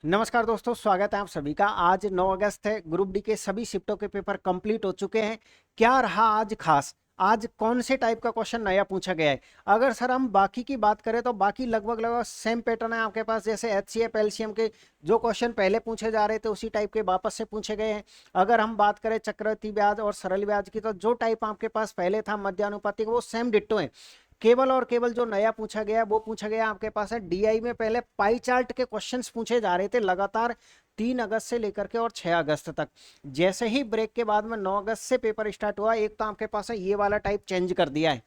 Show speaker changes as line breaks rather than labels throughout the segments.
नमस्कार दोस्तों, स्वागत है आप सभी का। आज 9 अगस्त है। ग्रुप डी के सभी शिफ्टों के पेपर कंप्लीट हो चुके हैं। क्या रहा आज खास? आज कौन से टाइप का क्वेश्चन नया पूछा गया है? अगर सर हम बाकी की बात करें तो बाकी लगभग लगभग सेम पैटर्न है आपके पास। जैसे एचसीएफ एलसीएम के जो क्वेश्चन पहले पूछे जा रहे थे उसी टाइप के वापस से पूछे गए हैं। अगर हम बात करें चक्रवृद्धि ब्याज और सरल ब्याज की, तो जो टाइप आपके पास पहले था मध्यानुपातिक, वो सेम डिट्टो है। केवल और केवल जो नया पूछा गया वो पूछा गया आपके पास है डीआई में। पहले पाई चार्ट के क्वेश्चंस पूछे जा रहे थे लगातार 3 अगस्त से लेकर के और 6 अगस्त तक। जैसे ही ब्रेक के बाद में 9 अगस्त से पेपर स्टार्ट हुआ, एक तो आपके पास है ये वाला टाइप चेंज कर दिया है।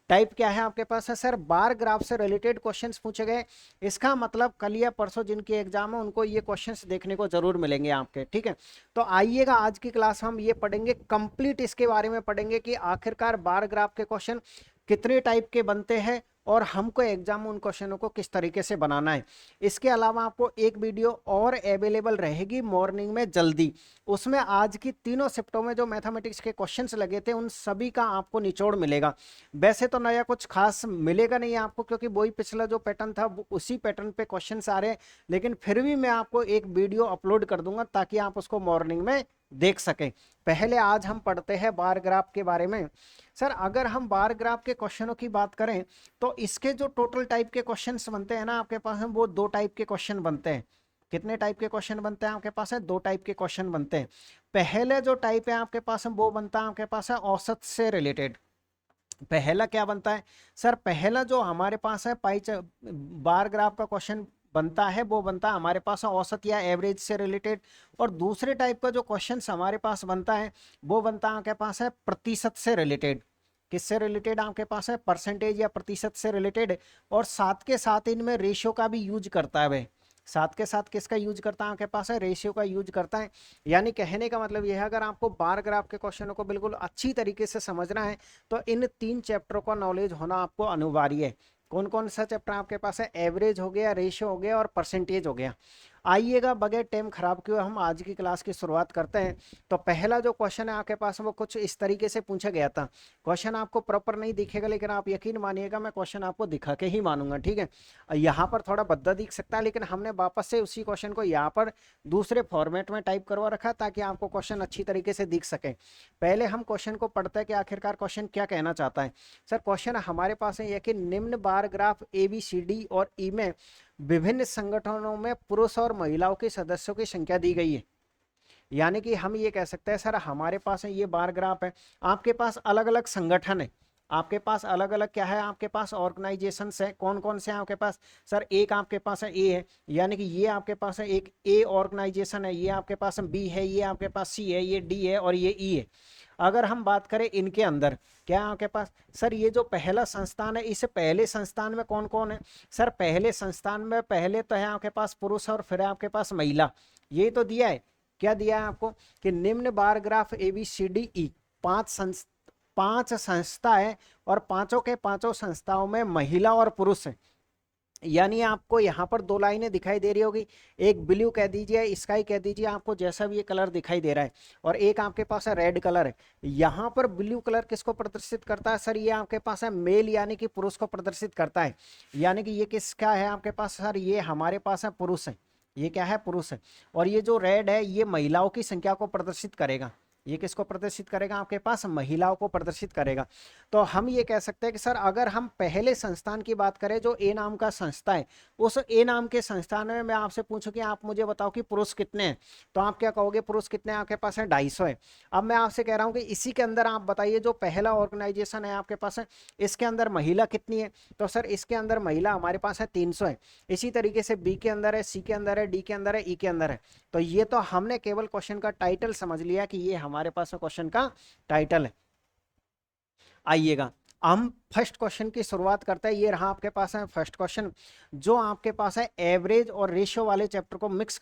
टाइप क्या है आपके पास है सर? बार ग्राफ से रिलेटेड क्वेश्चंस पूछे गए। इसका मतलब कल या परसों जिनके एग्जाम है उनको ये क्वेश्चंस देखने को जरूर मिलेंगे आपके, ठीक है। तो आइएगा, आज की क्लास हम ये पढ़ेंगे कंप्लीट, इसके बारे में पढ़ेंगे कि आखिरकार बार ग्राफ के क्वेश्चन कितने टाइप के बनते हैं और हमको एग्जाम में उन क्वेश्चनों को किस तरीके से बनाना है। इसके अलावा आपको एक वीडियो और अवेलेबल रहेगी मॉर्निंग में जल्दी। उसमें आज की तीनों शिफ्टों में जो मैथमेटिक्स के क्वेश्चंस लगे थे उन सभी का आपको निचोड़ मिलेगा। वैसे तो नया कुछ खास मिलेगा नहीं आपको, क्योंकि वही पिछला जो पैटर्न था उसी पैटर्न पे क्वेश्चंस आ रहे हैं। लेकिन फिर भी मैं आपको एक वीडियो अपलोड कर दूंगा ताकि आप उसको मॉर्निंग में देख सकें। पहले आज हम पढ़ते हैं बार ग्राफ के बारे में। सर अगर हम बार ग्राफ के क्वेश्चनों की बात करें तो इसके जो टोटल टाइप के क्वेश्चंस बनते हैं ना आपके पास में, वो 2 टाइप के क्वेश्चन बनते हैं। कितने टाइप के क्वेश्चन बनते हैं आपके पास है? 2 टाइप के क्वेश्चन बनते हैं। पहले जो टाइप है आपके पास है वो बनता है आपके पास है औसत से रिलेटेड। पहला क्या बनता है सर? पहला जो हमारे पास है बार ग्राफ का क्वेश्चन बनता है वो बनता है हमारे पास औसत या एवरेज से रिलेटेड। और दूसरे टाइप का जो क्वेश्चन हमारे पास बनता है वो बनता है आपके पास है प्रतिशत से रिलेटेड। किससे रिलेटेड आपके पास है? परसेंटेज या प्रतिशत से रिलेटेड। और साथ के साथ इनमें रेशियो का भी यूज करता है वह। साथ के साथ किसका यूज करता है आपके पास है? रेशियो का यूज करता है। यानी कहने का मतलब यह है, अगर आपको बार ग्राफ के क्वेश्चनों को बिल्कुल अच्छी तरीके से समझना है तो इन 3 चैप्टरों का नॉलेज होना आपको अनिवार्य है। कौन कौन सा चैप्टर आपके पास है? एवरेज हो गया, रेशियो हो गया और परसेंटेज हो गया। आइएगा, बगैर टाइम खराब किए हम आज की क्लास की शुरुआत करते हैं। तो पहला जो क्वेश्चन है आपके पास वो कुछ इस तरीके से पूछा गया था। क्वेश्चन आपको प्रॉपर नहीं दिखेगा, लेकिन आप यकीन मानिएगा मैं क्वेश्चन आपको दिखा के ही मानूंगा, ठीक है। यहाँ पर थोड़ा भद्दा दिख सकता है, लेकिन हमने वापस से उसी क्वेश्चन को यहाँ पर दूसरे फॉर्मेट में टाइप करवा रखा ताकि आपको क्वेश्चन अच्छी तरीके से दिख सके। पहले हम क्वेश्चन को पढ़ते हैं कि आखिरकार क्वेश्चन क्या कहना चाहता है। सर क्वेश्चन हमारे पास है यह कि निम्न bar graph A B C D और ई में विभिन्न संगठनों में पुरुष और महिलाओं के सदस्यों की संख्या दी गई है। यानी कि हम ये कह सकते हैं सर हमारे पास है ये बार ग्राफ है, आपके पास अलग अलग संगठन है, आपके पास अलग अलग क्या है, आपके पास ऑर्गेनाइजेशंस है। कौन कौन से हैं आपके पास? सर एक आपके पास है ए है, यानी कि ये आपके पास है एक ए ऑर्गेनाइजेशन है। ये आपके पास बी है, ये आपके पास सी है, ये डी है और ये ई है। अगर हम बात करें इनके अंदर क्या है आपके पास? सर ये जो पहला संस्थान है, इस पहले संस्थान में कौन कौन है? सर पहले संस्थान में पहले तो है आपके पास पुरुष और फिर है आपके पास महिला। ये तो दिया है। क्या दिया है आपको? कि निम्न bar graph A B C D E, 5 संस्था है और पांचों के पांचों संस्थाओं में महिला और पुरुष है। यानी आपको यहाँ पर 2 लाइनें दिखाई दे रही होगी, एक ब्लू कह दीजिए, स्काई कह दीजिए, आपको जैसा भी ये कलर दिखाई दे रहा है। और एक आपके पास है रेड कलर है। यहाँ पर ब्लू कलर किसको प्रदर्शित करता है सर? ये आपके पास है मेल, यानी कि पुरुष को प्रदर्शित करता है। यानी कि ये किसका है आपके पास सर? ये हमारे पास है पुरुष है। ये क्या है? पुरुष है। और ये जो रेड है ये महिलाओं की संख्या को प्रदर्शित करेगा। ये किसको प्रदर्शित करेगा? आपके पास महिलाओं को प्रदर्शित करेगा। तो हम ये कह सकते हैं कि सर अगर हम पहले संस्थान की बात करें जो ए नाम का संस्था है, उस ए नाम के संस्थान में मैं आपसे पूछूं कि आप मुझे बताओ कि पुरुष कितने हैं, तो आप क्या कहोगे? पुरुष कितने हैं? आपके पास है 250 है। अब मैं आपसे कह रहा हूं कि इसी के अंदर आप बताइए जो पहला ऑर्गेनाइजेशन है आपके पास है, इसके अंदर महिला कितनी है? तो सर इसके अंदर महिला हमारे पास है 300 है। इसी तरीके से बी के अंदर है, सी के अंदर है, डी के अंदर है, ई के अंदर है। तो ये तो हमने केवल क्वेश्चन का टाइटल समझ लिया कि ये हमारे पास क्वेश्चन का टाइटल है। आइएगा, हम फर्स्ट क्वेश्चन की शुरुआत करते हैं। ये रहा आपके पास है फर्स्ट क्वेश्चन, जो आपके पास है एवरेज और रेशियो वाले चैप्टर को मिक्स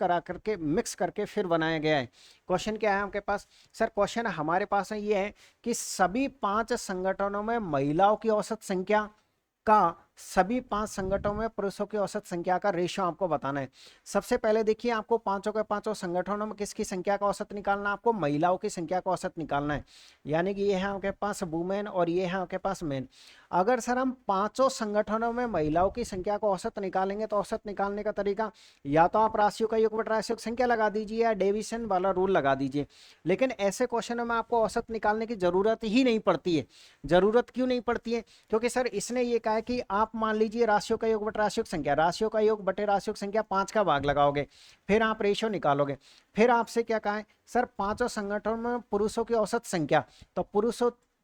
करके फिर बनाया गया है। क्वेश्चन क्या है आपके पास? सर क्वेश्चन हमारे पास है ये है कि सभी 5 संगठनों में महिलाओं की औसत संख्या का सभी 5 संगठनों में पुरुषों की औसत संख्या का रेशियो आपको बताना है। सबसे पहले देखिए, आपको पांचों के पांचों संगठनों में किसकी संख्या का औसत निकालना है? आपको महिलाओं की संख्या का औसत निकालना है। यानी कि ये है आपके पास वुमेन और ये है आपके पास मेन। अगर सर हम पांचों संगठनों में महिलाओं की संख्या को औसत निकालेंगे तो औसत निकालने का तरीका, या तो आप राशियों का योग बटा राशियों की संख्या लगा दीजिए या डेविएशन वाला रूल लगा दीजिए। लेकिन ऐसे क्वेश्चनों में आपको औसत निकालने की जरूरत ही नहीं पड़ती है। जरूरत क्यों नहीं पड़ती है? क्योंकि सर इसने ये कहा है कि आप मान लीजिए राशियों का योग बटे राशियों की संख्या, राशियों का योग बटे राशियों की संख्या 5 का भाग लगाओगे, फिर आप रेशियो निकालोगे। फिर आपसे क्या कहा है सर? पांचों संगठनों में पुरुषों की औसत संख्या, तो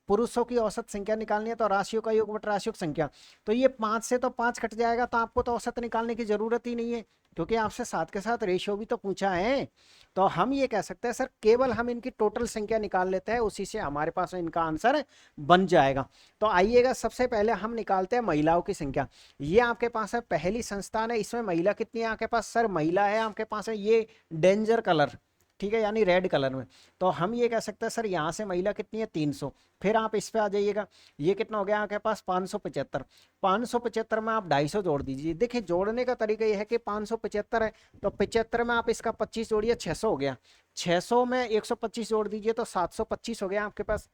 पुरुषों की औसत संख्या निकालनी है तो राशियों का योग बटा राशियों की संख्या। तो ये 5 से तो 5 कट जाएगा, तो आपको तो औसत निकालने की जरूरत ही नहीं है, क्योंकि आपसे साथ के साथ रेशियो भी तो पूछा है। तो हम ये कह सकते हैं सर केवल हम इनकी टोटल संख्या निकाल लेते हैं, उसी से हमारे पास इनका आंसर बन जाएगा। तो आइएगा, सबसे पहले हम निकालते हैं महिलाओं की संख्या। ये आपके पास है पहली संस्थान है, इसमें महिला कितनी है आपके पास? सर महिला है आपके पास है ये डेंजर कलर, ठीक है, यानी रेड कलर में। तो हम ये कह सकते हैं सर यहाँ से महिला कितनी है? 300। फिर आप इस पे आ जाइएगा, ये कितना हो गया आपके पास? 575। 575 में आप 250 जोड़ दीजिए। देखिए जोड़ने का तरीका ये है कि 575 है तो 75 में आप इसका 25 जोड़िए, 600 हो गया। 600 में 125 जोड़ दीजिए तो 725 हो गया आपके पास।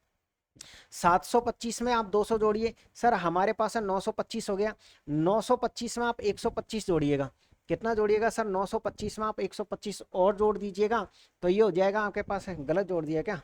725 में आप 200 जोड़िए, सर हमारे पास है 925 हो गया। 925 में आप 125 जोड़िएगा, कितना जोड़िएगा सर? 925 में आप 125 और जोड़ दीजिएगा, तो ये हो जाएगा आपके पास है। गलत जोड़ दिया क्या?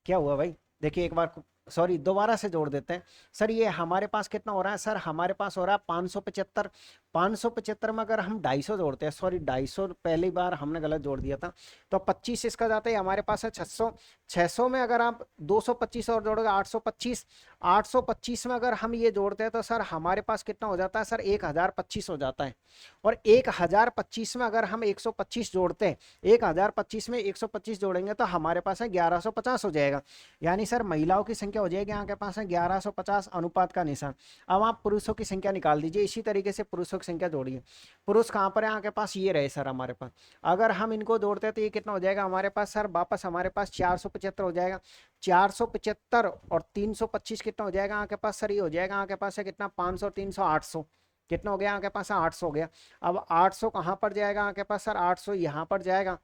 क्या हुआ भाई? देखिए एक बार, सॉरी, दोबारा से जोड़ देते हैं। सर ये हमारे पास कितना हो रहा है? सर हमारे पास हो रहा है 575। 575 में अगर हम 250 जोड़ते हैं, सॉरी 250 पहली बार हमने गलत जोड़ दिया था, तो 25 इसका जाता है, हमारे पास है 600। 600 में अगर आप 225 और जोड़ोगे 825। 825 में अगर हम ये जोड़ते हैं तो सर हमारे पास कितना हो जाता है? सर 1025 हो जाता है। और 1025 में अगर हम 125 जोड़ते हैं, 1025 में 125 जोड़ेंगे तो हमारे पास है 1150 हो जाएगा। यानी सर महिलाओं की संख्या हो जाएगी आपके पास है 1150, अनुपात का निशान। अब आप पुरुषों की संख्या निकाल दीजिए, इसी तरीके से पुरुषों की संख्या जोड़िए। पुरुष कहाँ पर है आपके पास? ये रहे सर हमारे पास। अगर हम इनको जोड़ते हैं तो ये कितना हो जाएगा हमारे पास? सर वापस हमारे पास 475 हो जाएगा। 475 और 325 कितना हो जाएगा आपके पास? सर ये हो जाएगा आपके पास है कितना? 500, 300, 800। कितना हो गया आपके पास? 800 हो गया। अब 800 कहाँ पर जाएगा आपके पास? सर 800 यहाँ पर जाएगा,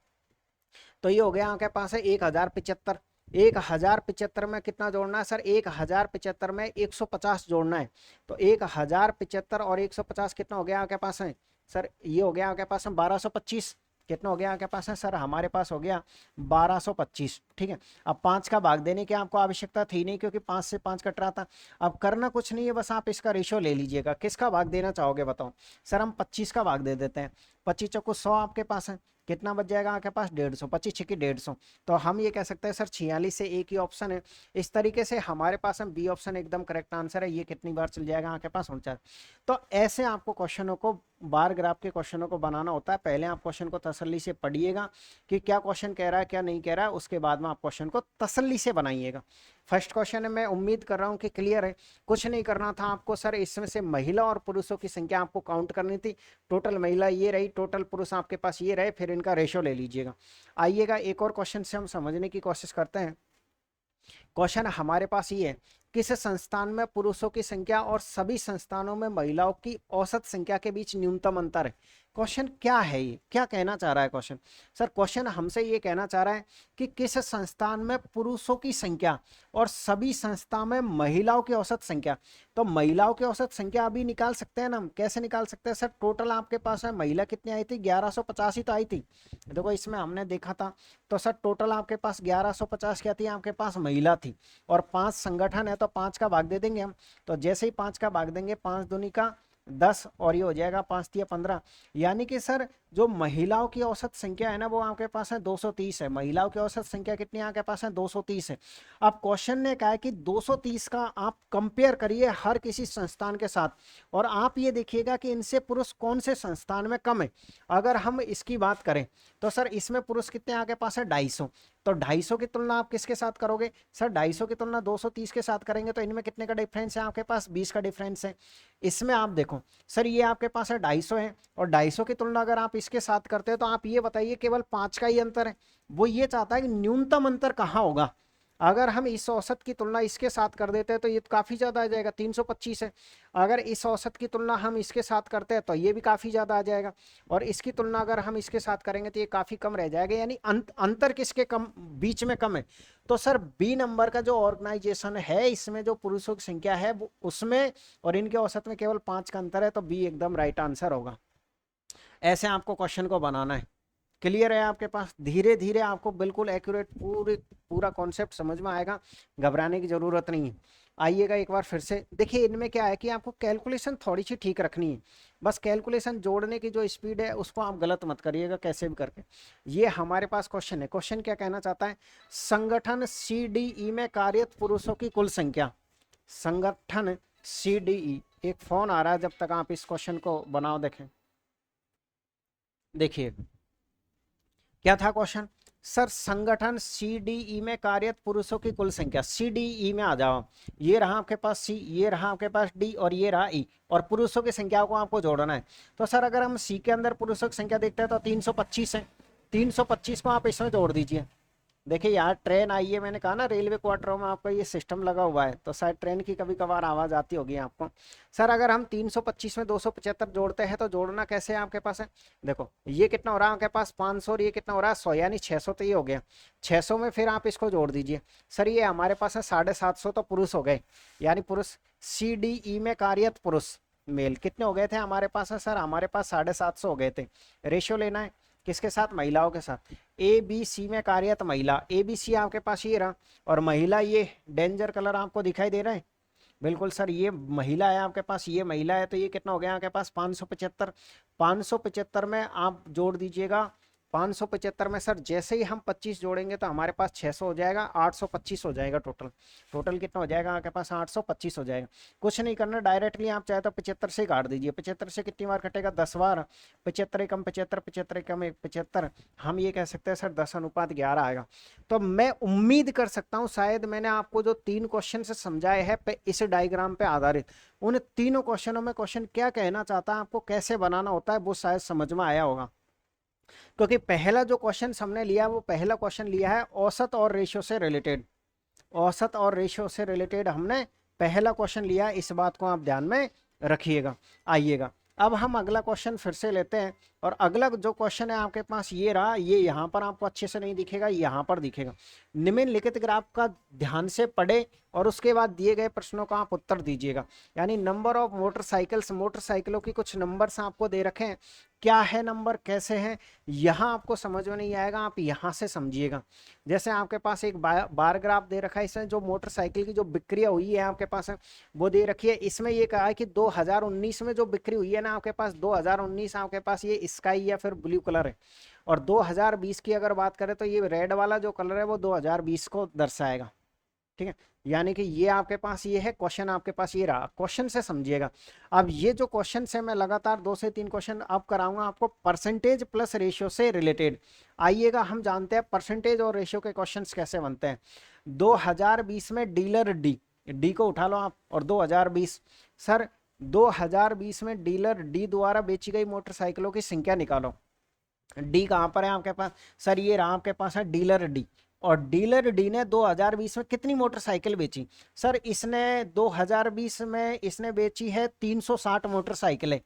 तो ये हो गया आपके पास है 1075। 1075 में कितना जोड़ना है सर? 1075 में 150 जोड़ना है। तो 1075 और 150 कितना हो गया आपके पास है? सर ये हो गया आपके पास है 1225। कितना हो गया आपके पास है? सर हमारे पास हो गया 1225। ठीक है, अब 5 का भाग देने की आपको आवश्यकता थी नहीं, क्योंकि 5 से 5 कट रहा था। अब करना कुछ नहीं है, बस आप इसका रेशियो ले लीजिएगा। किसका भाग देना चाहोगे बताओ? सर हम 25 का भाग दे देते हैं। 25 चौको 100 आपके पास है, कितना बच जाएगा आपके पास? 150। 25 छक्के 150। तो हम ये कह सकते हैं सर 46 से एक ही ऑप्शन है। इस तरीके से हमारे पास हम बी ऑप्शन एकदम करेक्ट आंसर है। ये कितनी बार चल जाएगा आपके पास? 49। तो ऐसे आपको क्वेश्चनों को, बार ग्राफ के क्वेश्चनों को बनाना होता है। पहले आप क्वेश्चन को तसल्ली से पढ़िएगा कि क्या क्वेश्चन कह रहा है क्या नहीं कह रहा है, उसके बाद में आप क्वेश्चन को तसल्ली से बनाइएगा। फर्स्ट क्वेश्चन है, मैं उम्मीद कर रहा हूँ कि क्लियर है। कुछ नहीं करना था आपको सर, इसमें से महिला और पुरुषों की संख्या आपको काउंट करनी थी। टोटल महिला ये रही, टोटल पुरुष आपके पास ये रहे, फिर इनका रेशो ले लीजिएगा। आइएगा एक और क्वेश्चन से हम समझने की कोशिश करते हैं। क्वेश्चन हमारे पास ये है, किस संस्थान में पुरुषों की संख्या और सभी संस्थानों में महिलाओं की औसत संख्या के बीच न्यूनतम अंतर है? क्वेश्चन क्या है, ये क्या कहना चाह रहा है क्वेश्चन? सर क्वेश्चन हमसे ये कहना चाह रहा है कि किस संस्थान में पुरुषों की संख्या और सभी संस्था में महिलाओं की औसत संख्या। तो महिलाओं की औसत संख्या अभी निकाल सकते हैं ना हम। कैसे निकाल सकते हैं सर? टोटल आपके पास है, महिला कितनी आई थी? 1150 ही तो आई थी। देखो इसमें हमने देखा था, तो सर टोटल आपके पास 1150 क्या थी? आपके पास महिला थी। और 5 संगठन है तो 5 का भाग दे देंगे हम। तो जैसे ही 5 का भाग देंगे, 5 दूनी का 10 और ये हो जाएगा 5 तिया 15। यानी कि सर जो महिलाओं की औसत संख्या है ना, वो आपके पास है 230 है। महिलाओं की औसत संख्या कितनी आपके पास है? 230 है। अब क्वेश्चन ने कहा है कि 230 का आप कंपेयर करिए हर किसी संस्थान के साथ, और आप ये देखिएगा कि इनसे पुरुष कौन से संस्थान में कम है। अगर हम इसकी बात करें तो सर इसमें पुरुष कितने आपके पास है? 250। तो 250 की तुलना आप किसके साथ करोगे सर? 250 की तुलना 230 के साथ करेंगे, तो इनमें कितने का डिफरेंस है आपके पास? 20 का डिफरेंस है। इसमें आप देखो सर, ये आपके पास है 250 है, और 250 की तुलना अगर आप इसके साथ करते हो तो आप ये बताइए केवल 5 का ही अंतर है। वो ये चाहता है कि न्यूनतम अंतर कहाँ होगा। अगर हम इस औसत की तुलना इसके साथ कर देते हैं तो ये काफ़ी ज़्यादा आ जाएगा, 325 है। अगर इस औसत की तुलना हम इसके साथ करते हैं तो ये भी काफ़ी ज़्यादा आ जाएगा, और इसकी तुलना अगर हम इसके साथ करेंगे तो ये काफ़ी कम रह जाएगा, यानी अंतर किसके कम बीच में कम है। तो सर बी नंबर का जो ऑर्गेनाइजेशन है, इसमें जो पुरुषों की संख्या है उसमें और इनके औसत में केवल 5 का अंतर है, तो बी एकदम राइट आंसर होगा। ऐसे आपको क्वेश्चन को बनाना है। क्लियर है आपके पास? धीरे धीरे आपको बिल्कुल एक्यूरेट पूरा कॉन्सेप्ट समझ में आएगा, घबराने की जरूरत नहीं है। आइएगा एक बार फिर से देखिए, इनमें क्या है कि आपको कैलकुलेशन थोड़ी सी ठीक रखनी है, बस कैलकुलेशन जोड़ने की जो स्पीड है उसको आप गलत मत करिएगा कैसे भी करके। ये हमारे पास क्वेश्चन है, क्वेश्चन क्या कहना चाहता है, संगठन सीडीई में कार्यरत पुरुषों की कुल संख्या। संगठन सीडीई, एक फोन आ रहा है, जब तक आप इस क्वेश्चन को बनाओ देखें। देखिए क्या था क्वेश्चन, सर संगठन सीडीई में कार्यरत पुरुषों की कुल संख्या, सीडीई में आ जाओ, ये रहा आपके पास सी, ये रहा आपके पास डी, और ये रहा ई, और पुरुषों की संख्या को आपको जोड़ना है। तो सर अगर हम सी के अंदर पुरुषों की संख्या देखते हैं तो 325 है, 325 को आप इसमें जोड़ दीजिए। देखिए यार ट्रेन आई है, मैंने कहा ना रेलवे क्वार्टरों में आपका ये सिस्टम लगा हुआ है, तो शायद ट्रेन की कभी कभार आवाज़ आती होगी आपको। सर अगर हम 325 में 275 जोड़ते हैं तो जोड़ना कैसे है आपके पास है, देखो ये कितना हो रहा है आपके पास 500, और ये कितना हो रहा है 100, यानी 600, तो ये हो गया 600 में फिर आप इसको जोड़ दीजिए। सर ये हमारे पास है 750, तो पुरुष हो गए, यानी पुरुष सीडीई में कार्यरत पुरुष मेल कितने हो गए थे हमारे पास है, सर हमारे पास 750 हो गए थे। रेशियो लेना है किसके साथ, महिलाओं के साथ। ए बी सी में कार्यरत महिला, ए बी सी आपके पास ये रहा, और महिला ये डेंजर कलर आपको दिखाई दे रहा है, बिल्कुल सर ये महिला है आपके पास, ये महिला है, तो ये कितना हो गया आपके पास 575। 575 में आप जोड़ दीजिएगा, 575 में सर जैसे ही हम 25 जोड़ेंगे तो हमारे पास 600 हो जाएगा, 825 हो जाएगा टोटल। टोटल कितना हो जाएगा आपके पास, 825 हो जाएगा। कुछ नहीं करना, डायरेक्टली आप चाहे तो 75 से काट दीजिए। 75 से कितनी बार कटेगा, 10 बार। 75 एकम 75, 75 एकम 75, हम ये कह सकते हैं सर 10:11 आएगा। तो मैं उम्मीद कर सकता हूँ शायद मैंने आपको जो 3 क्वेश्चन से समझाए हैं इस डायग्राम पे आधारित, उन तीनों क्वेश्चनों में क्वेश्चन क्या कहना चाहता है, आपको कैसे बनाना होता है, वो शायद समझ में आया होगा। क्योंकि पहला जो क्वेश्चन हमने लिया वो पहला क्वेश्चन लिया है औसत और रेशियो से रिलेटेड, औसत और रेशियो से रिलेटेड हमने पहला क्वेश्चन लिया, इस बात को आप ध्यान में रखिएगा। आइएगा अब हम अगला क्वेश्चन फिर से लेते हैं, और अगला जो क्वेश्चन है आपके पास ये रहा, ये यहाँ पर आपको अच्छे से नहीं दिखेगा, यहाँ पर दिखेगा। निम्नलिखित ग्राफ का ध्यान से पढ़े और उसके बाद दिए गए प्रश्नों का आप उत्तर दीजिएगा। यानी नंबर ऑफ मोटरसाइकिल्स, मोटरसाइकिलों की कुछ नंबर्स आपको दे रखे हैं, क्या है नंबर, कैसे हैं, यहाँ आपको समझ में नहीं आएगा, आप यहाँ से समझिएगा। जैसे आपके पास एक बार ग्राफ दे रखा है, इसमें जो मोटरसाइकिल की जो बिक्री हुई है आपके पास है वो दे रखी है। इसमें ये कहा है कि 2019 में जो बिक्री हुई है ना आपके पास, 2019 आपके पास ये स्काई या फिर ब्लू कलर है, और 2020 की अगर बात करें तो ये रेड वाला जो कलर है वो 2020 को दर्शाएगा। ठीक है, यानी कि ये आपके पास ये है क्वेश्चन, आपके पास ये रहा, क्वेश्चन से समझिएगा। अब ये जो क्वेश्चन है मैं लगातार 2 से 3 क्वेश्चन अब कराऊंगा आपको परसेंटेज प्लस रेशियो से रिलेटेड। आइएगा हम जानते हैं परसेंटेज और रेशियो के क्वेश्चंस कैसे बनते हैं। 2020 में डीलर डी, डी को उठा लो आप, और 2020 सर 2020 में डीलर डी द्वारा बेची गई मोटरसाइकिलों की संख्या निकालो। डी कहाँ पर है आपके पास, सर ये रहा आपके पास है डीलर डी, और डीलर डी ने 2020 में कितनी मोटरसाइकिल बेची, सर इसने 2020 में इसने बेची है 360 मोटरसाइकिलें।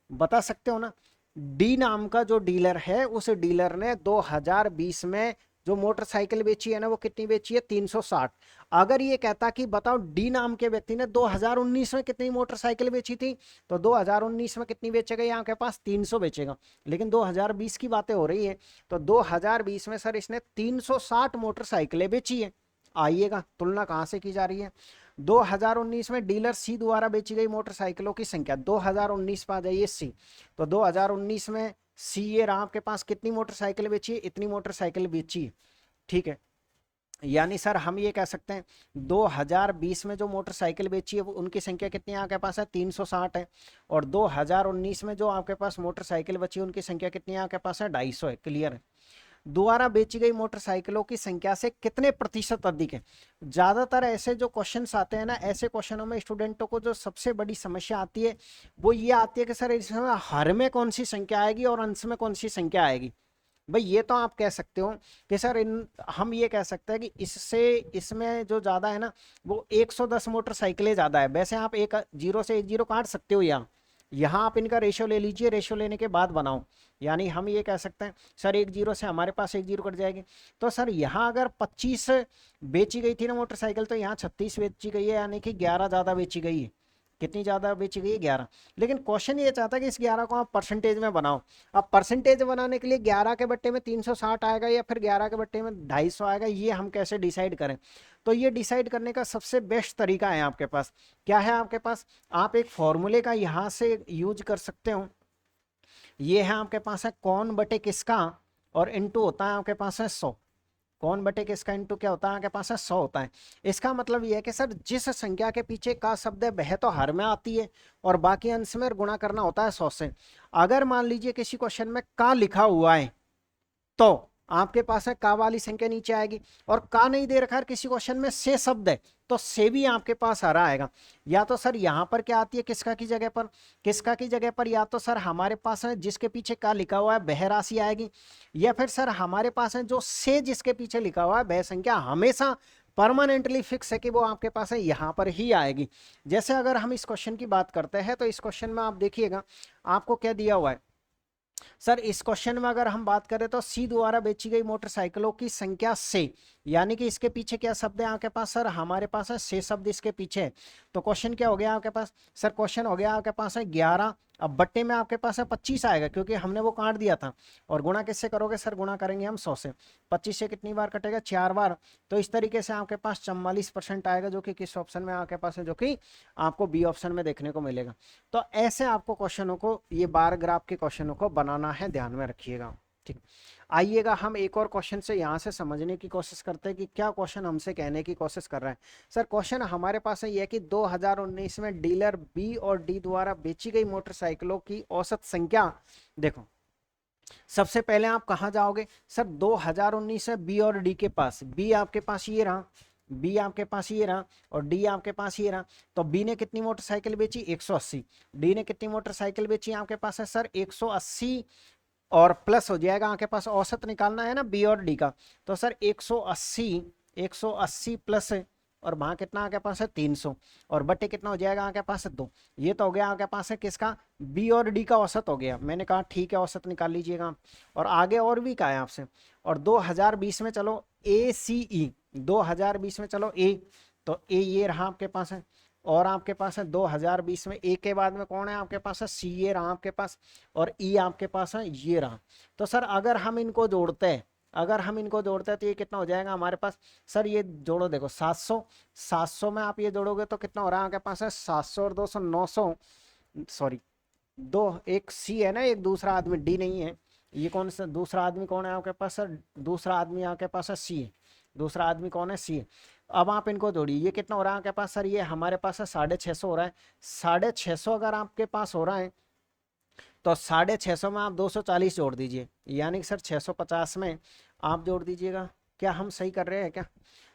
बता सकते हो ना, डी नाम का जो डीलर है उस डीलर ने 2020 में जो मोटरसाइकिल बेची है ना वो कितनी बेची है, 360। अगर ये कहता कि बताओ डी नाम के व्यक्ति ने 2019 में कितनी मोटरसाइकिल बेची थी, तो 2019 में कितनी बेचेगा, यहाँ के पास 300 बेचेगा, लेकिन 2020 की बातें हो रही है, तो 2020 में सर इसने 360 मोटरसाइकिलें बेची है। आइएगा तुलना कहाँ से की जा रही है, 2019 में डीलर सी द्वारा बेची गई मोटरसाइकिलों की संख्या, 2019 पे आ जाइए सी, तो 2019 में सी ये रहा आपके पास कितनी मोटरसाइकिल बेची है, इतनी मोटरसाइकिल बेची है। ठीक है, यानी सर हम ये कह सकते हैं 2020 में जो मोटरसाइकिल बेची है वो उनकी संख्या कितनी है आपके पास है, 360 है, और 2019 में जो आपके पास मोटरसाइकिल बची उनकी संख्या कितनी है आपके पास है, 250 है। क्लियर है, द्वारा बेची गई मोटरसाइकिलों की संख्या से कितने प्रतिशत अधिक है। ज्यादातर ऐसे जो क्वेश्चंस आते हैं ना, ऐसे क्वेश्चनों में स्टूडेंटों को जो सबसे बड़ी समस्या आती है वो ये आती है कि सर इसमें हर में कौन सी संख्या आएगी और अंश में कौन सी संख्या आएगी। भाई ये तो आप कह सकते हो कि सर इन हम ये कह सकते हैं कि इससे इसमें जो ज्यादा है ना वो 110 मोटरसाइकिलें ज्यादा है। वैसे आप एक जीरो से एक जीरो काट सकते हो, यहाँ आप इनका रेशियो ले लीजिए, रेशियो लेने के बाद बनाओ। यानी हम ये कह सकते हैं सर एक जीरो से हमारे पास एक जीरो कट जाएगी। तो सर यहाँ अगर 25 बेची गई थी ना मोटरसाइकिल, तो यहाँ 36 बेची गई है, यानी कि 11 ज्यादा बेची गई है। कितनी ज्यादा बेची गई है? 11। लेकिन क्वेश्चन ये चाहता है कि इस 11 को आप परसेंटेज में बनाओ। अब परसेंटेज बनाने के लिए 11 के बट्टे में 360 आएगा या फिर 11 के बट्टे में 250 आएगा, ये हम कैसे डिसाइड करें? तो ये डिसाइड करने का सबसे बेस्ट तरीका है आपके पास। क्या है आपके पास? आप एक फॉर्मूले का यहां से यूज कर सकते हो। ये है आपके पास है कौन बटे किसका, और इनटू होता है आपके पास है 100। कौन बटे किसका इनटू क्या होता है आपके पास है 100 होता है। इसका मतलब ये है कि सर जिस संख्या के पीछे का शब्द है वह तो हर में आती है और बाकी अंश में गुणा करना होता है 100 से। अगर मान लीजिए किसी क्वेश्चन में का लिखा हुआ है तो आपके पास है का वाली संख्या नीचे आएगी, और का नहीं दे रखा है किसी क्वेश्चन में से शब्द है तो से भी आपके पास हरा आएगा। या तो सर यहां पर क्या आती है किसका की जगह पर, किसका की जगह पर या तो सर हमारे पास है जिसके पीछे का लिखा हुआ है वह राशि आएगी, या फिर सर हमारे पास है जो से जिसके पीछे लिखा हुआ है वह संख्या हमेशा परमानेंटली फिक्स है कि वो आपके पास है यहां पर ही आएगी। जैसे अगर हम इस क्वेश्चन की बात करते हैं तो इस क्वेश्चन में आप देखिएगा आपको क्या दिया हुआ है। सर इस क्वेश्चन में अगर हम बात करें तो सी द्वारा बेची गई मोटरसाइकिलों की संख्या से, यानी कि इसके पीछे क्या शब्द है आपके पास? सर हमारे पास है से शब्द इसके पीछे है। तो क्वेश्चन क्या हो गया आपके पास? सर क्वेश्चन हो गया आपके पास है 11। अब बट्टे में आपके पास है 25 आएगा क्योंकि हमने वो काट दिया था। और गुणा किससे करोगे? सर गुणा करेंगे हम 100 से। 25 से कितनी बार कटेगा? 4 बार। तो इस तरीके से आपके पास 44% आएगा, जो कि किस ऑप्शन में आपके पास है? जो कि आपको बी ऑप्शन में देखने को मिलेगा। तो ऐसे आपको क्वेश्चनों को, ये बार ग्राफ के क्वेश्चनों को बनाना है, ध्यान में रखिएगा। ठीक, आइएगा हम एक और क्वेश्चन से यहाँ से समझने की कोशिश करते हैं कि क्या क्वेश्चन हमसे कहने की कोशिश कर रहा है। सर क्वेश्चन हमारे पास है यह कि 2019 में डीलर बी और डी द्वारा बेची गई मोटरसाइकिलों की औसत संख्या। देखो सबसे पहले आप कहाँ जाओगे? सर 2019 है बी और डी के पास। बी आपके पास ये रहा, बी आपके पास ये रहा, और डी आपके पास ये रहा। तो बी ने कितनी मोटरसाइकिल बेची? 180। डी ने कितनी मोटरसाइकिल बेची आपके पास है? सर 180 और प्लस हो जाएगा आपके पास, औसत निकालना है ना बी और डी का। तो सर 180 प्लस और वहां कितना आपके पास है? 300, और बटे कितना हो जाएगा आपके पास है? 2। ये तो हो गया आपके पास है किसका? बी और डी का औसत हो गया। मैंने कहा ठीक है औसत निकाल लीजिएगा। और आगे और भी कहा है आपसे। और 2020 में चलो ए सी ई, 2020 में चलो ए, तो ए ये रहा आपके पास है। और आपके पास है 2020 में ए के बाद में कौन है आपके पास है? सी ये रहा आपके पास, और ई आपके पास है ये रहा। तो सर अगर हम इनको जोड़ते हैं, अगर हम इनको जोड़ते हैं तो ये कितना हो जाएगा हमारे पास? सर ये जोड़ो देखो 700, 700 में आप ये जोड़ोगे तो कितना हो रहा है आपके पास है? 700 और 200 900, सॉरी दो, एक सी है ना, एक दूसरा आदमी डी नहीं है। ये कौन सा दूसरा आदमी कौन है आपके पास? सर दूसरा आदमी आपके पास है सी है। दूसरा आदमी कौन है? सी है। अब आप इनको जोड़िए, ये कितना हो रहा है आपके पास? सर ये हमारे पास है 650 हो रहा है। 650 अगर आपके पास हो रहा है तो 650 में आप 240 जोड़ दीजिए, यानी कि सर 650 में आप जोड़ दीजिएगा। क्या हम सही कर रहे हैं क्या?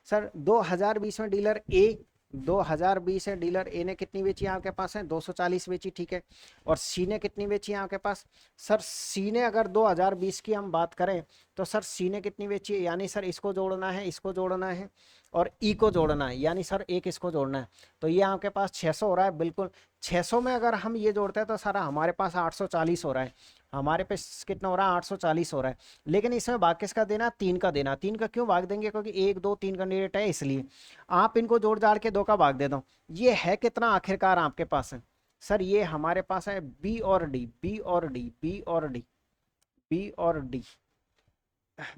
सर 2020 में डीलर ए, 2020 है डीलर ए ने कितनी बेची आपके पास है? 240 बेची, ठीक है। और सी ने कितनी बेची है आपके पास? सर सी ने अगर 2020 की हम बात करें तो सर सी ने कितनी बेची है? यानी सर इसको जोड़ना है, इसको जोड़ना है, और ई को जोड़ना है, यानी सर एक इसको जोड़ना है। तो ये आपके पास 600 हो रहा है। बिल्कुल 600 में अगर हम ये जोड़ते हैं तो सर हमारे पास 840 हो रहा है। हमारे पास कितना हो रहा है? 840 हो रहा है। लेकिन इसमें भाग किसका देना? 3 का देना। 3 का क्यों भाग देंगे? क्योंकि 1 2 3 कैंडिडेट है इसलिए। आप इनको जोड़ जाड़ के 2 का भाग दे दो। ये है कितना आखिरकार आपके पास है? सर ये हमारे पास है बी और डी, बी और डी, बी और डी, बी और डी।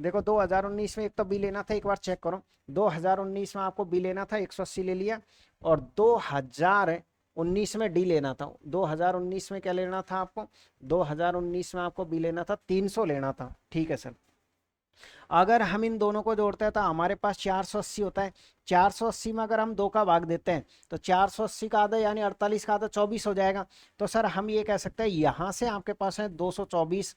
देखो 2019 में एक तो बी लेना था, एक बार चेक करो। 2019 में आपको बी लेना था, 180 ले लिया। और 2019 में डी लेना था। 2019 में क्या लेना था आपको? 2019 में आपको बी लेना था, 300 लेना था, ठीक है सर। अगर हम इन दोनों को जोड़ते हैं तो हमारे पास 480 होता है। 480 में अगर हम 2 का भाग देते हैं तो 480 का आधा यानी 48 का आधा 24 हो जाएगा। तो सर हम ये कह सकते हैं यहां से आपके पास है 224,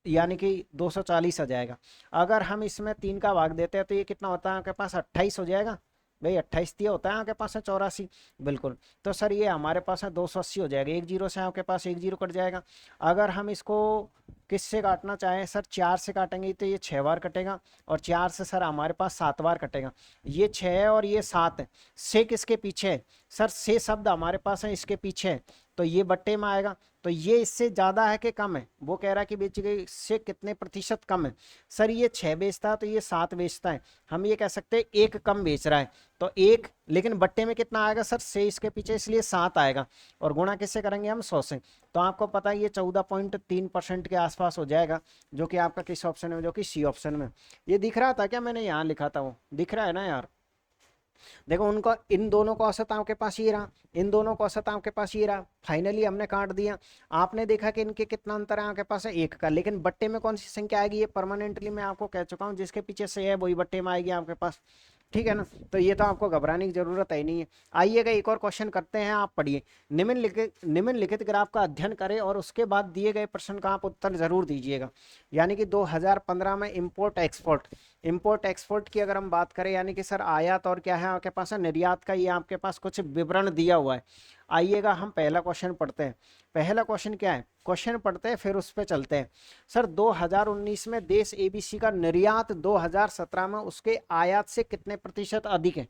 यानी कि 240 आ जाएगा। अगर हम इसमें 3 का भाग देते हैं तो ये कितना होता है आपके पास? 28 हो जाएगा। भाई 28 दिया होता है आपके पास है 84, बिल्कुल। तो सर ये हमारे पास है 280 हो जाएगा। एक जीरो से आपके पास एक जीरो कट जाएगा। अगर हम इसको किससे काटना चाहे सर, 4 से काटेंगे तो ये 6 बार कटेगा, और 4 से सर हमारे पास 7 बार कटेगा। ये 6 है और ये 7 है। से किसके पीछे है सर, से शब्द हमारे पास है इसके पीछे है, तो ये बट्टे में आएगा। तो ये इससे ज़्यादा है कि कम है, वो कह रहा है कि बेचिए इससे कितने प्रतिशत कम है। सर ये 6 बेचता है तो ये 7 बेचता है, हम ये कह सकते हैं 1 कम बेच रहा है, तो 1, लेकिन बट्टे में कितना आएगा सर, से इसके पीछे, इसलिए 7 आएगा, और गुणा किससे करेंगे हम, 100 से। तो आपको पता है ये 14.3% के आसपास हो जाएगा, जो कि आपका किस ऑप्शन में, जो कि सी ऑप्शन में। ये दिख रहा था क्या, मैंने यहाँ लिखा था वो दिख रहा है ना यार। देखो उनका, इन दोनों का औसत आपके पास ये रहा, इन दोनों का औसत आपके पास ये रहा, फाइनली हमने काट दिया। आपने देखा कि इनके कितना अंतर है, आपके पास है 1 का, लेकिन बट्टे में कौन सी संख्या आएगी, ये परमानेंटली मैं आपको कह चुका हूँ, जिसके पीछे से है वही बट्टे में आएगी आपके पास, ठीक है ना। तो ये तो आपको घबराने की जरूरत है नहीं है। आइएगा एक और क्वेश्चन करते हैं, आप पढ़िए। निम्नलिखित ग्राफ का अध्ययन करें और उसके बाद दिए गए प्रश्न का आप उत्तर जरूर दीजिएगा। यानी कि 2015 में इंपोर्ट एक्सपोर्ट की अगर हम बात करें, यानी कि सर आयात और क्या है आपके पास है, निर्यात का ये आपके पास कुछ विवरण दिया हुआ है। आइएगा हम पहला क्वेश्चन पढ़ते हैं। पहला क्वेश्चन क्या है, क्वेश्चन पढ़ते हैं फिर उस पर चलते हैं। सर 2019 में देश एबीसी का निर्यात 2017 में उसके आयात से कितने प्रतिशत अधिक है।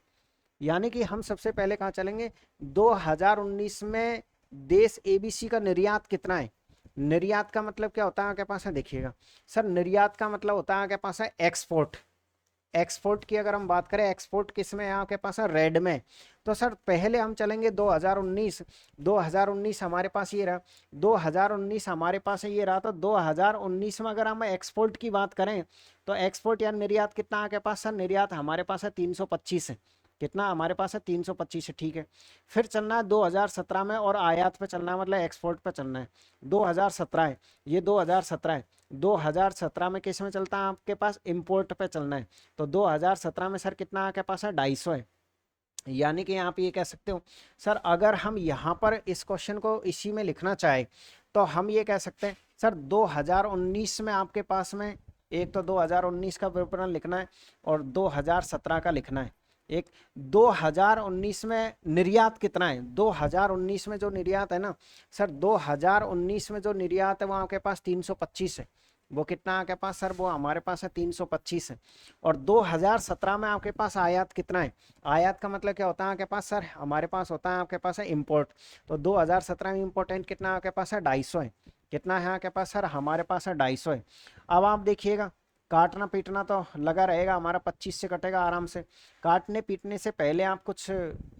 यानी कि हम सबसे पहले कहाँ चलेंगे, 2019 में देश एबीसी का निर्यात कितना है। निर्यात का मतलब क्या होता है आपके पास है, देखिएगा सर, निर्यात का मतलब होता है आपके पास है एक्सपोर्ट। एक्सपोर्ट की अगर हम बात करें, एक्सपोर्ट किस में है आपके पास है, रेड में। तो सर पहले हम चलेंगे 2019 हमारे पास ये रहा, 2019 हमारे पास ये रहा। तो 2019 में अगर हम एक्सपोर्ट की बात करें, तो एक्सपोर्ट या निर्यात कितना आपके पास सर, निर्यात हमारे पास है 325 है। कितना हमारे पास है, 325 है, ठीक है। फिर चलना है 2017 में, और आयात पे चलना है, मतलब एक्सपोर्ट पे चलना है। 2017 है, ये 2017 है। 2017 में किस में चलता है आपके पास, इंपोर्ट पे चलना है। तो 2017 में सर कितना आपके पास है, 250 है। यानी कि आप ये कह सकते हो सर, अगर हम यहाँ पर इस क्वेश्चन को इसी में लिखना चाहे, तो हम ये कह सकते हैं सर 2019 में आपके पास में, एक तो 2019 का विवरण लिखना है और 2017 का लिखना है। एक 2019 में निर्यात कितना है, 2019 में जो निर्यात है ना सर, 2019 में जो निर्यात है वो आपके पास 325 है। वो कितना आपके पास सर, वो हमारे पास है 325 है। और 2017 में आपके पास आयात कितना है, आयात का मतलब क्या होता है आपके पास सर, हमारे पास होता है आपके पास है इंपोर्ट। तो 2017 में इम्पोर्टेंट कितना आपके पास है, 250 है। कितना है आपके पास सर, हमारे पास है 250 है। अब आप देखिएगा, काटना पीटना तो लगा रहेगा हमारा, 25 से कटेगा आराम से। काटने पीटने से पहले आप कुछ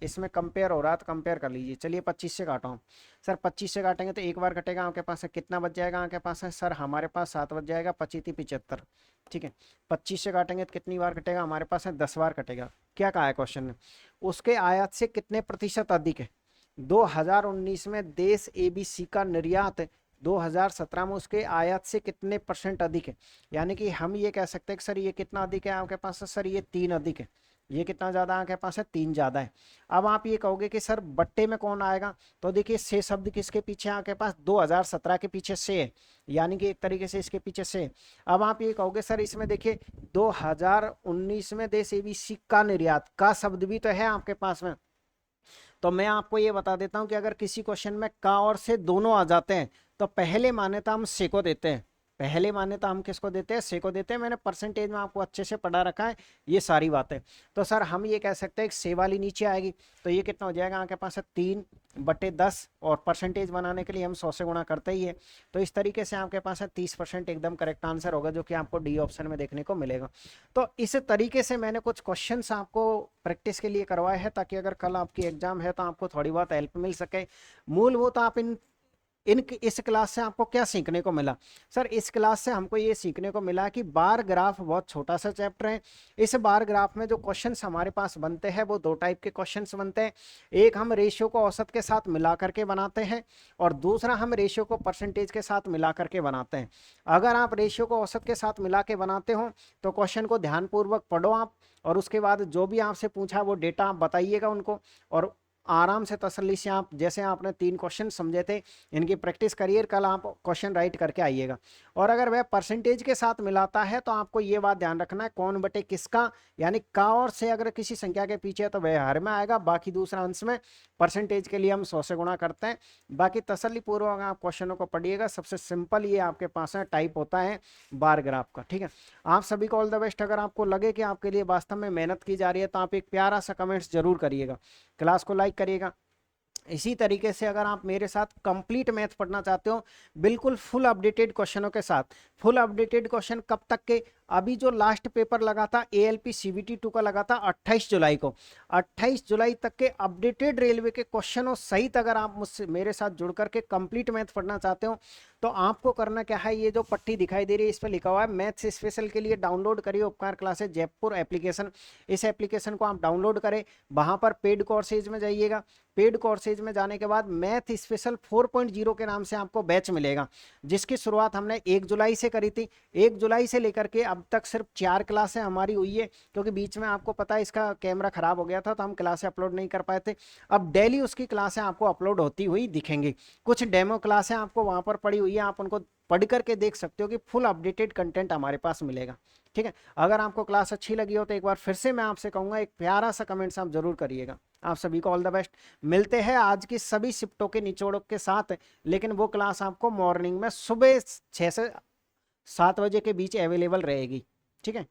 इसमें कंपेयर हो रहा है तो कंपेयर कर लीजिए। चलिए 25 से काटा हूँ सर, 25 से काटेंगे तो एक बार कटेगा आपके पास है, कितना बच जाएगा आपके पास है सर, हमारे पास 7 बच जाएगा, 25 75, ठीक है। 25 से काटेंगे तो कितनी बार कटेगा हमारे पास है, 10 बार कटेगा। क्या कहा है क्वेश्चन ने, उसके आयात से कितने प्रतिशत अधिक है। 2019 में देश एबीसी का निर्यात 2017 में उसके आयात से कितने % अधिक है। यानी कि हम ये कह सकते हैं कि सर ये कितना अधिक है आपके पास है, सर ये 3 अधिक है। ये कितना ज़्यादा आपके पास है, 3 ज़्यादा है। अब आप ये कहोगे कि सर बट्टे में कौन आएगा, तो देखिए से शब्द किसके पीछे आपके पास, 2017 के पीछे से है, यानी कि एक तरीके से इसके पीछे से। अब आप ये कहोगे सर इसमें देखिए 2019 में देश एबीसी का निर्यात का शब्द भी तो है आपके पास में। तो मैं आपको ये बता देता हूं कि अगर किसी क्वेश्चन में का और से दोनों आ जाते हैं, तो पहले मान्यता हम से को देते हैं। पहले मान्यता हम किसको देते हैं, से को देते हैं। मैंने परसेंटेज में आपको अच्छे से पढ़ा रखा है ये सारी बातें। तो सर हम ये कह सकते हैं कि से वाली नीचे आएगी, तो ये कितना हो जाएगा आपके पास है 3/10, और परसेंटेज बनाने के लिए हम 100 से गुणा करते ही है। तो इस तरीके से आपके पास है 30% एकदम करेक्ट आंसर होगा, जो कि आपको डी ऑप्शन में देखने को मिलेगा। तो इस तरीके से मैंने कुछ क्वेश्चंस आपको प्रैक्टिस के लिए करवाए हैं, ताकि अगर कल आपकी एग्जाम है तो आपको थोड़ी बहुत हेल्प मिल सके। मूलभूत आप इस क्लास से आपको क्या सीखने को मिला सर, इस क्लास से हमको ये सीखने को मिला कि बार ग्राफ बहुत छोटा सा चैप्टर है। इस बार ग्राफ में जो क्वेश्चंस हमारे पास बनते हैं वो 2 टाइप के क्वेश्चंस बनते हैं। एक हम रेशियो को औसत के साथ मिला करके बनाते हैं, और दूसरा हम रेशियो को परसेंटेज के साथ मिला करके बनाते हैं। अगर आप रेशियो को औसत के साथ मिला के बनाते हो तो क्वेश्चन को ध्यानपूर्वक पढ़ो आप, और उसके बाद जो भी आपसे पूछा वो डेटा आप बताइएगा उनको, और आराम से तसल्ली से आप, जैसे आपने 3 क्वेश्चन समझे थे, इनकी प्रैक्टिस करिए, कल आप क्वेश्चन राइट करके आइएगा। और अगर वह परसेंटेज के साथ मिलाता है तो आपको ये बात ध्यान रखना है, कौन बटे किसका, यानी का और से अगर किसी संख्या के पीछे है तो वह हर में आएगा, बाकी दूसरा अंश में। परसेंटेज के लिए हम 100 से गुणा करते हैं। बाकी तसल्ली पूर्वक आप क्वेश्चनों को पढ़िएगा। सबसे सिंपल ये आपके पास है, टाइप होता है बार ग्राफ का। ठीक है, आप सभी को ऑल द बेस्ट। अगर आपको लगे कि आपके लिए वास्तव में मेहनत की जा रही है तो आप एक प्यारा सा कमेंट्स जरूर करिएगा, क्लास को लाइक करिएगा। इसी तरीके से अगर आप मेरे साथ कंप्लीट मैथ पढ़ना चाहते हो, बिल्कुल फुल अपडेटेड क्वेश्चनों के साथ, फुल अपडेटेड क्वेश्चन कब तक के, अभी जो लास्ट पेपर लगा था एएलपी सीबीटी 2 का लगा था 28 जुलाई को, 28 जुलाई तक के अपडेटेड रेलवे के क्वेश्चनों सहित अगर आप मुझसे मेरे साथ जुड़ करके कंप्लीट मैथ पढ़ना चाहते हो तो आपको करना क्या है, ये जो पट्टी दिखाई दे रही है इस पर लिखा हुआ है मैथ्स स्पेशल के लिए डाउनलोड करिए उपकार क्लासेस जयपुर एप्लीकेशन। इस एप्लीकेशन को आप डाउनलोड करें, वहां पर पेड कोर्सेज में जाइएगा। पेड कोर्सेज में जाने के बाद मैथ स्पेशल 4.0 के नाम से आपको बैच मिलेगा, जिसकी शुरुआत हमने 1 जुलाई से करी थी। 1 जुलाई से लेकर के अब तक सिर्फ 4 क्लासें हमारी हुई है, क्योंकि बीच में आपको पता है इसका कैमरा खराब हो गया था तो हम क्लासें अपलोड नहीं कर पाए थे। अब डेली उसकी क्लासें आपको अपलोड होती हुई दिखेंगी। कुछ डेमो क्लासें आपको वहां पर पड़ी हुई है, आप उनको पढ़ करके देख सकते हो कि फुल अपडेटेड कंटेंट हमारे पास मिलेगा। ठीक है, अगर आपको क्लास अच्छी लगी हो तो एक बार फिर से मैं आपसे कहूंगा एक प्यारा सा कमेंट्स आप जरूर करिएगा। आप सभी को ऑल द बेस्ट। मिलते हैं आज की सभी शिफ्टों के निचोड़ के साथ, लेकिन वो क्लास आपको मॉर्निंग में सुबह 6 से 7 बजे के बीच अवेलेबल रहेगी। ठीक है।